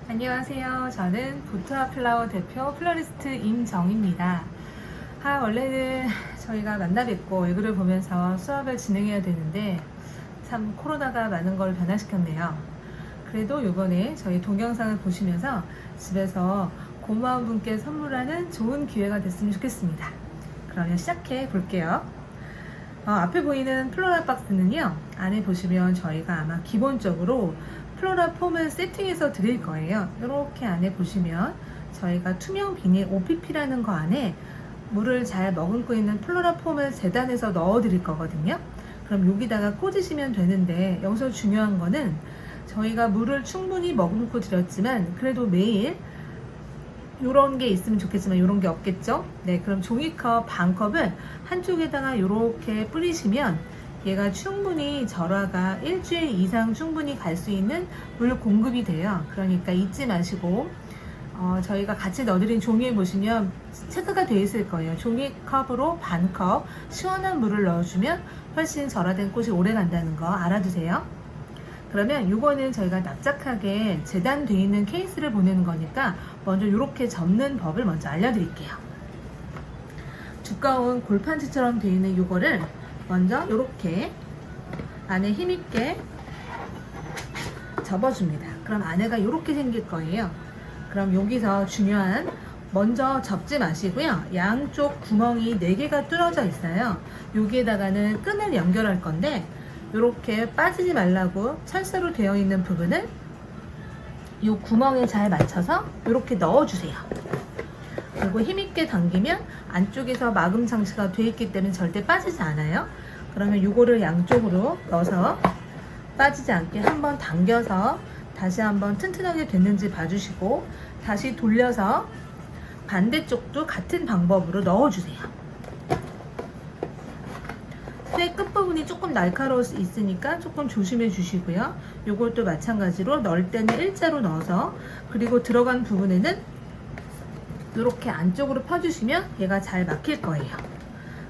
안녕하세요. 저는 보트와 플라워 대표 플로리스트 임정입니다. 원래는 저희가 만나 뵙고 얼굴을 보면서 수업을 진행해야 되는데 참 코로나가 많은 걸 변화시켰네요. 그래도 이번에 저희 동영상을 보시면서 집에서 고마운 분께 선물하는 좋은 기회가 됐으면 좋겠습니다. 그러면 시작해 볼게요. 앞에 보이는 플로라 박스는요, 안에 보시면 저희가 아마 기본적으로 플로라 폼을 세팅해서 드릴 거예요. 이렇게 안에 보시면 저희가 투명 비닐 OPP라는 거 안에 물을 잘 머금고 있는 플로라 폼을 재단해서 넣어 드릴 거거든요. 그럼 여기다가 꽂으시면 되는데, 여기서 중요한 거는 저희가 물을 충분히 머금고 드렸지만 그래도 매일 요런 게 있으면 좋겠지만 요런 게 없겠죠. 네, 그럼 종이컵 반컵을 한쪽에다가 이렇게 뿌리시면 얘가 충분히 절화가 일주일 이상 충분히 갈 수 있는 물 공급이 돼요. 그러니까 잊지 마시고 저희가 같이 넣어드린 종이에 보시면 체크가 되어 있을 거예요. 종이컵으로 반컵 시원한 물을 넣어주면 훨씬 절화된 꽃이 오래 간다는 거 알아두세요. 그러면 이거는 저희가 납작하게 재단되어 있는 케이스를 보내는 거니까 먼저 이렇게 접는 법을 먼저 알려드릴게요. 두꺼운 골판지처럼 되어 있는 이거를 먼저 이렇게 안에 힘있게 접어줍니다. 그럼 안에가 이렇게 생길 거예요. 그럼 여기서 중요한, 먼저 접지 마시고요. 양쪽 구멍이 4개가 뚫어져 있어요. 여기에다가는 끈을 연결할 건데 이렇게 빠지지 말라고 철사로 되어 있는 부분을 이 구멍에 잘 맞춰서 이렇게 넣어주세요. 그리고 힘있게 당기면 안쪽에서 마금 장치가 되어 있기 때문에 절대 빠지지 않아요. 그러면 이거를 양쪽으로 넣어서 빠지지 않게 한번 당겨서 다시 한번 튼튼하게 됐는지 봐주시고, 다시 돌려서 반대쪽도 같은 방법으로 넣어주세요. 쇠 끝부분이 조금 날카로울 수 있으니까 조금 조심해 주시고요. 요것도 마찬가지로 넣을 때는 일자로 넣어서, 그리고 들어간 부분에는 이렇게 안쪽으로 펴주시면 얘가 잘 막힐 거예요.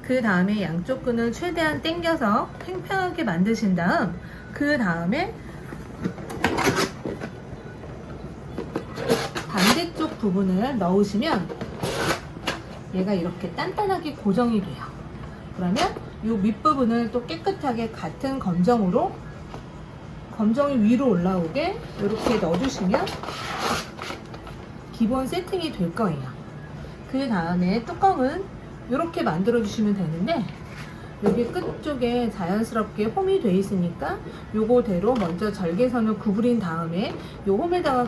그 다음에 양쪽 끈을 최대한 당겨서 팽팽하게 만드신 다음, 그 다음에 반대쪽 부분을 넣으시면 얘가 이렇게 단단하게 고정이 돼요. 그러면 이 밑부분을 또 깨끗하게 같은 검정으로, 검정이 위로 올라오게 이렇게 넣어주시면 기본 세팅이 될 거예요. 그 다음에 뚜껑은 이렇게 만들어 주시면 되는데, 여기 끝쪽에 자연스럽게 홈이 돼 있으니까 요거대로 먼저 절개선을 구부린 다음에 요 홈에다가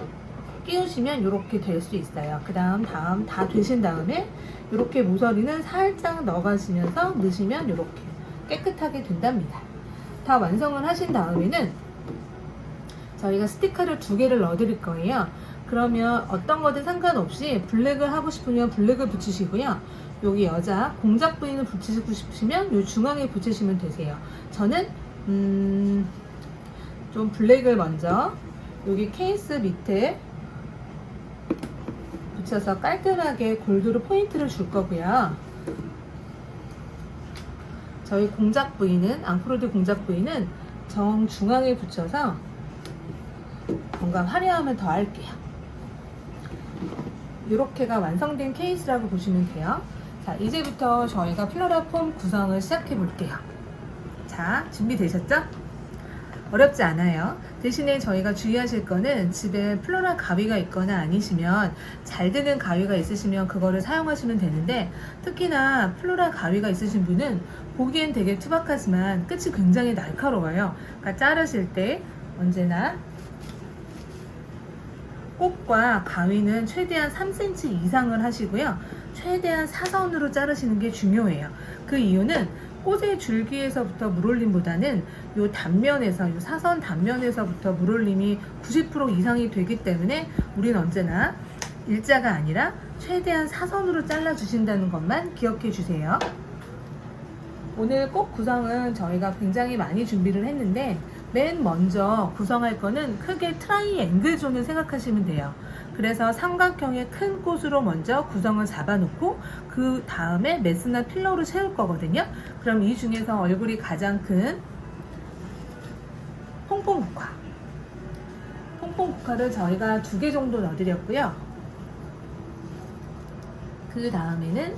끼우시면 이렇게 될 수 있어요. 그 다음 다 되신 다음에 이렇게 모서리는 살짝 넣어가시면서 넣으시면 이렇게 깨끗하게 된답니다. 다 완성을 하신 다음에는 저희가 스티커를 2개를 넣어 드릴 거예요. 그러면 어떤 거든 상관없이 블랙을 하고 싶으면 블랙을 붙이시고요. 여기 여자 공작 부위는 붙이고 싶으면 이 중앙에 붙이시면 되세요. 저는 좀 블랙을 먼저 여기 케이스 밑에 붙여서 깔끔하게 골드로 포인트를 줄 거고요. 저희 공작 부위는, 앙프로드 공작 부위는 정중앙에 붙여서 뭔가 화려함을 더할게요. 이렇게가 완성된 케이스라고 보시면 돼요. 자, 이제부터 저희가 플로라 폼 구성을 시작해 볼게요. 자, 준비되셨죠? 어렵지 않아요. 대신에 저희가 주의하실 거는 집에 플로라 가위가 있거나 아니시면, 잘 드는 가위가 있으시면 그거를 사용하시면 되는데, 특히나 플로라 가위가 있으신 분은 보기엔 되게 투박하지만 끝이 굉장히 날카로워요. 그러니까 자르실 때 언제나 꽃과 가위는 최대한 3cm 이상을 하시고요. 최대한 사선으로 자르시는 게 중요해요. 그 이유는 꽃의 줄기에서부터 물올림보다는 요 단면에서, 요 사선 단면에서부터 물올림이 90% 이상이 되기 때문에 우리는 언제나 일자가 아니라 최대한 사선으로 잘라 주신다는 것만 기억해 주세요. 오늘 꽃 구성은 저희가 굉장히 많이 준비를 했는데, 맨 먼저 구성할 거는 크게 트라이앵글 존을 생각하시면 돼요. 그래서 삼각형의 큰 꽃으로 먼저 구성을 잡아놓고 그 다음에 메스나 필러로 세울 거거든요. 그럼 이 중에서 얼굴이 가장 큰 퐁퐁국화, 퐁퐁 고카를 저희가 2개 정도 넣어드렸고요. 그 다음에는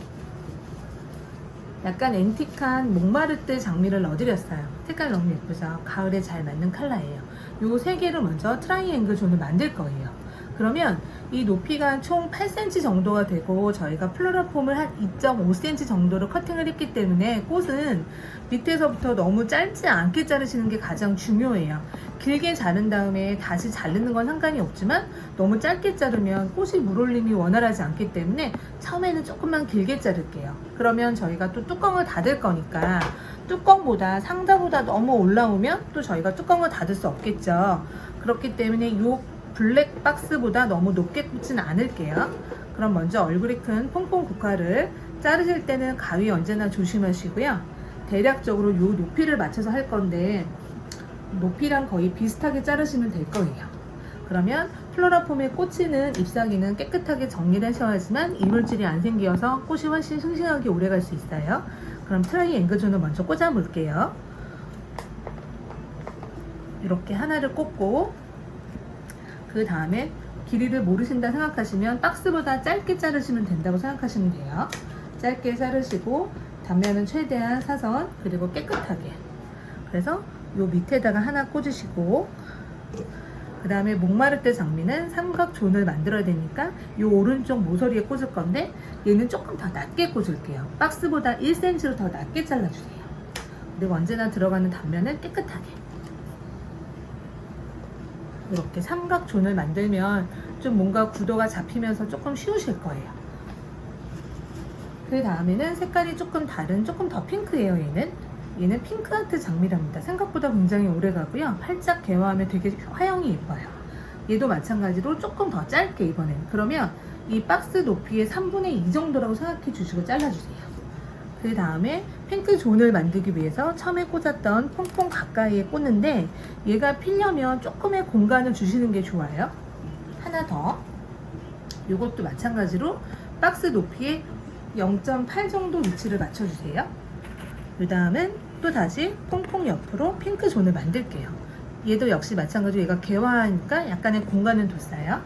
약간 앤틱한 목마르트 장미를 넣어드렸어요. 색깔 너무 예쁘죠? 가을에 잘 맞는 컬러예요. 요 3개를 먼저 트라이앵글 존을 만들 거예요. 그러면 이 높이가 총 8cm 정도가 되고 저희가 플로럴 폼을 한 2.5cm 정도로 커팅을 했기 때문에 꽃은 밑에서부터 너무 짧지 않게 자르시는 게 가장 중요해요. 길게 자른 다음에 다시 자르는 건 상관이 없지만 너무 짧게 자르면 꽃이 물올림이 원활하지 않기 때문에 처음에는 조금만 길게 자를게요. 그러면 저희가 또 뚜껑을 닫을 거니까 뚜껑보다 상자보다 너무 올라오면 또 저희가 뚜껑을 닫을 수 없겠죠. 그렇기 때문에 이 블랙 박스보다 너무 높게 꽂지는 않을게요. 그럼 먼저 얼굴이 큰 퐁퐁 고카를 자르실 때는 가위 언제나 조심하시고요. 대략적으로 이 높이를 맞춰서 할 건데 높이랑 거의 비슷하게 자르시면 될 거예요. 그러면 플로럴 폼에 꽂히는 잎사귀는 깨끗하게 정리를 하셔야지만 이물질이 안 생겨서 꽃이 훨씬 싱싱하게 오래 갈 수 있어요. 그럼 트라이앵글 존을 먼저 꽂아 볼게요. 이렇게 하나를 꽂고 그 다음에 길이를 모르신다 생각하시면 박스보다 짧게 자르시면 된다고 생각하시면 돼요. 짧게 자르시고 단면은 최대한 사선 그리고 깨끗하게. 그래서 요 밑에다가 하나 꽂으시고 그 다음에 목마르트 장미는 삼각존을 만들어야 되니까 요 오른쪽 모서리에 꽂을 건데 얘는 조금 더 낮게 꽂을게요. 박스보다 1cm로 더 낮게 잘라주세요. 그리고 언제나 들어가는 단면은 깨끗하게. 이렇게 삼각존을 만들면 좀 뭔가 구도가 잡히면서 조금 쉬우실 거예요. 그 다음에는 색깔이 조금 다른 조금 더 핑크예요. 얘는 핑크하트 장미랍니다. 생각보다 굉장히 오래 가고요. 활짝 개화하면 되게 화형이 예뻐요. 얘도 마찬가지로 조금 더 짧게 이번엔. 그러면 이 박스 높이의 3분의 2 정도라고 생각해 주시고 잘라주세요. 그 다음에 핑크 존을 만들기 위해서 처음에 꽂았던 퐁퐁 가까이에 꽂는데 얘가 피려면 조금의 공간을 주시는 게 좋아요. 하나 더. 이것도 마찬가지로 박스 높이에 0.8 정도 위치를 맞춰주세요. 그 다음은 또 다시 퐁퐁 옆으로 핑크 존을 만들게요. 얘도 역시 마찬가지로 얘가 개화하니까 약간의 공간은 뒀어요.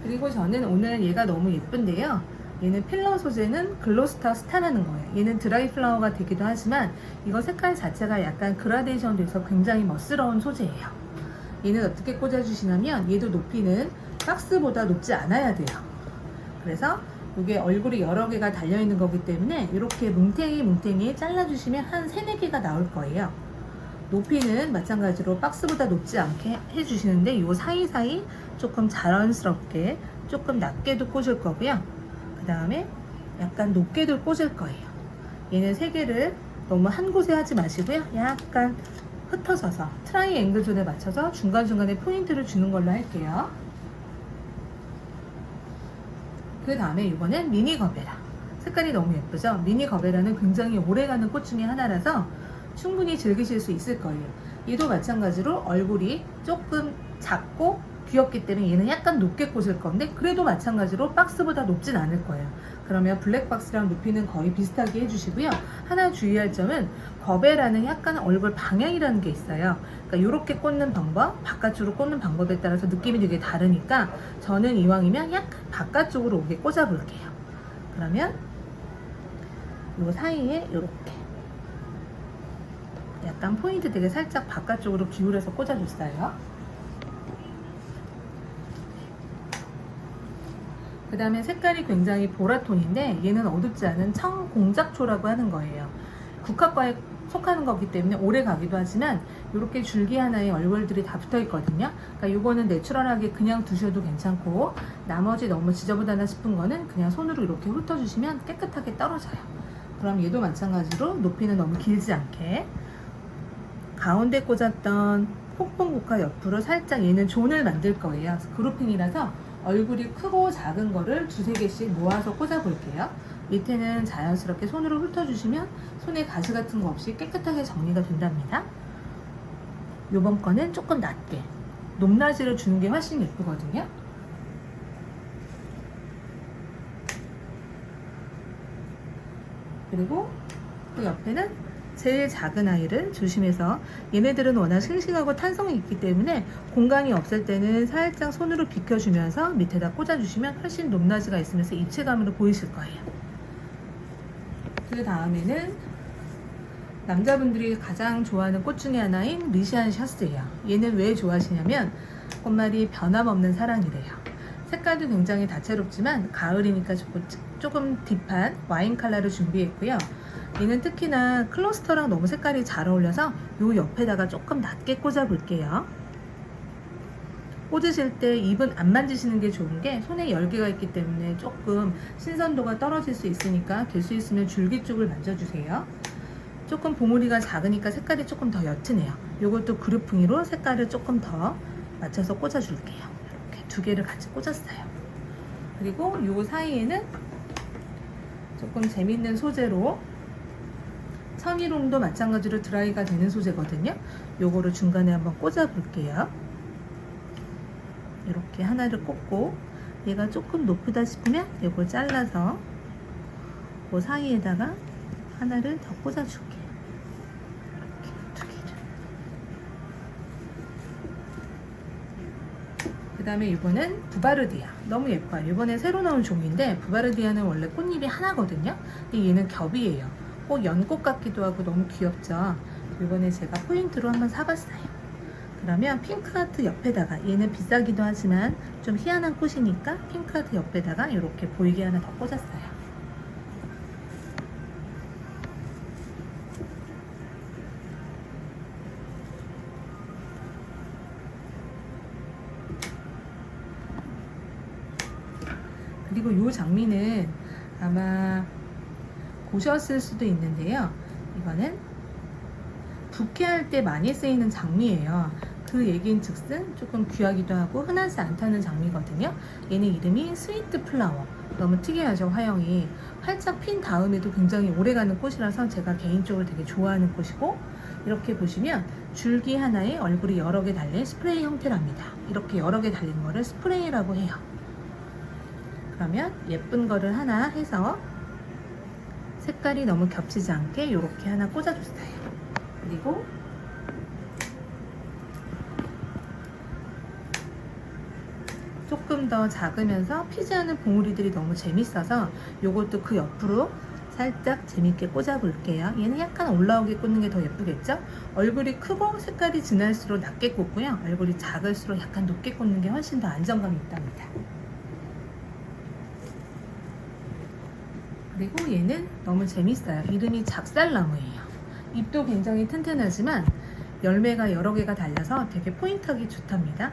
그리고 저는 오늘 얘가 너무 예쁜데요. 얘는 필러 소재는 글로스터 스타라는 거예요. 얘는 드라이 플라워가 되기도 하지만 이거 색깔 자체가 약간 그라데이션 돼서 굉장히 멋스러운 소재예요. 얘는 어떻게 꽂아주시냐면 얘도 높이는 박스보다 높지 않아야 돼요. 그래서 이게 얼굴이 여러 개가 달려있는 거기 때문에 이렇게 뭉탱이 잘라주시면 한 3, 4개가 나올 거예요. 높이는 마찬가지로 박스보다 높지 않게 해주시는데 이 사이사이 조금 자연스럽게 조금 낮게도 꽂을 거고요. 그 다음에 약간 높게도 꽂을 거예요. 얘는 3개를 너무 한 곳에 하지 마시고요. 약간 흩어져서 트라이앵글 존에 맞춰서 중간중간에 포인트를 주는 걸로 할게요. 그 다음에 이거는 미니 거베라. 색깔이 너무 예쁘죠? 미니 거베라는 굉장히 오래가는 꽃 중에 하나라서 충분히 즐기실 수 있을 거예요. 얘도 마찬가지로 얼굴이 조금 작고 귀엽기 때문에 얘는 약간 높게 꽂을 건데 그래도 마찬가지로 박스보다 높진 않을 거예요. 그러면 블랙박스랑 높이는 거의 비슷하게 해주시고요. 하나 주의할 점은 거베라는 약간 얼굴 방향이라는 게 있어요. 그러니까 이렇게 꽂는 방법, 바깥쪽으로 꽂는 방법에 따라서 느낌이 되게 다르니까 저는 이왕이면 약간 바깥쪽으로 오게 꽂아 볼게요. 그러면 이 사이에 이렇게 약간 포인트 되게 살짝 바깥쪽으로 기울여서 꽂아줬어요. 그 다음에 색깔이 굉장히 보라톤인데 얘는 어둡지 않은 청공작초라고 하는 거예요. 국화과에 속하는 거기 때문에 오래 가기도 하지만 이렇게 줄기 하나에 얼굴들이 다 붙어 있거든요. 그러니까 이거는 내추럴하게 그냥 두셔도 괜찮고 나머지 너무 지저분하다 싶은 거는 그냥 손으로 이렇게 훑어주시면 깨끗하게 떨어져요. 그럼 얘도 마찬가지로 높이는 너무 길지 않게 가운데 꽂았던 퐁퐁 고카 옆으로 살짝 얘는 존을 만들 거예요. 그룹핑이라서 얼굴이 크고 작은 거를 2-3개씩 모아서 꽂아 볼게요. 밑에는 자연스럽게 손으로 훑어주시면 손에 가시 같은 거 없이 깨끗하게 정리가 된답니다. 요번 거는 조금 낮게 높낮이를 주는 게 훨씬 예쁘거든요. 그리고 그 옆에는 제일 작은 아이를 조심해서, 얘네들은 워낙 싱싱하고 탄성이 있기 때문에 공간이 없을 때는 살짝 손으로 비켜주면서 밑에다 꽂아주시면 훨씬 높낮이가 있으면서 입체감으로 보이실 거예요. 그 다음에는 남자분들이 가장 좋아하는 꽃 중에 하나인 리시안 샤스예요. 얘는 왜 좋아하시냐면 꽃말이 변함없는 사랑이래요. 색깔도 굉장히 다채롭지만 가을이니까 조금 딥한 와인 컬러를 준비했고요. 얘는 특히나 클러스터랑 너무 색깔이 잘 어울려서 요 옆에다가 조금 낮게 꽂아 볼게요. 꽂으실 때 잎은 안 만지시는 게 좋은 게 손에 열기가 있기 때문에 조금 신선도가 떨어질 수 있으니까 될 수 있으면 줄기 쪽을 만져주세요. 조금 봉우리가 작으니까 색깔이 조금 더 옅으네요. 요것도 그루풍이로 색깔을 조금 더 맞춰서 꽂아줄게요. 이렇게 두 개를 같이 꽂았어요. 그리고 요 사이에는 조금 재밌는 소재로, 천일홍도 마찬가지로 드라이가 되는 소재거든요. 요거를 중간에 한번 꽂아 볼게요. 이렇게 하나를 꽂고, 얘가 조금 높다 싶으면 이걸 잘라서 그 사이에다가 하나를 더 꽂아 줄게요. 이렇게 두 개를. 그 다음에 이거는 부바르디아. 너무 예뻐요. 이번에 새로 나온 종인데, 부바르디아는 원래 꽃잎이 하나거든요. 근데 얘는 겹이에요. 꼭 연꽃 같기도 하고 너무 귀엽죠. 이번에 제가 포인트로 한번 사봤어요. 그러면 핑크하트 옆에다가, 얘는 비싸기도 하지만 좀 희한한 꽃이니까 핑크하트 옆에다가 이렇게 보이게 하나 더 꽂았어요. 그리고 이 장미는 아마 보셨을 수도 있는데요. 이거는 부케할 때 많이 쓰이는 장미예요. 그 얘기인 즉슨 조금 귀하기도 하고 흔하지 않다는 장미거든요. 얘는 이름이 스위트 플라워. 너무 특이하죠, 화형이. 활짝 핀 다음에도 굉장히 오래가는 꽃이라서 제가 개인적으로 되게 좋아하는 꽃이고, 이렇게 보시면 줄기 하나에 얼굴이 여러 개 달린 스프레이 형태랍니다. 이렇게 여러 개 달린 거를 스프레이라고 해요. 그러면 예쁜 거를 하나 해서 색깔이 너무 겹치지 않게 이렇게 하나 꽂아줬어요. 그리고 조금 더 작으면서 피지 않은 봉우리들이 너무 재밌어서 요것도 그 옆으로 살짝 재밌게 꽂아 볼게요. 얘는 약간 올라오게 꽂는 게 더 예쁘겠죠? 얼굴이 크고 색깔이 진할수록 낮게 꽂고요. 얼굴이 작을수록 약간 높게 꽂는 게 훨씬 더 안정감이 있답니다. 그리고 얘는 너무 재밌어요. 이름이 작살나무예요. 잎도 굉장히 튼튼하지만 열매가 여러 개가 달려서 되게 포인트하기 좋답니다.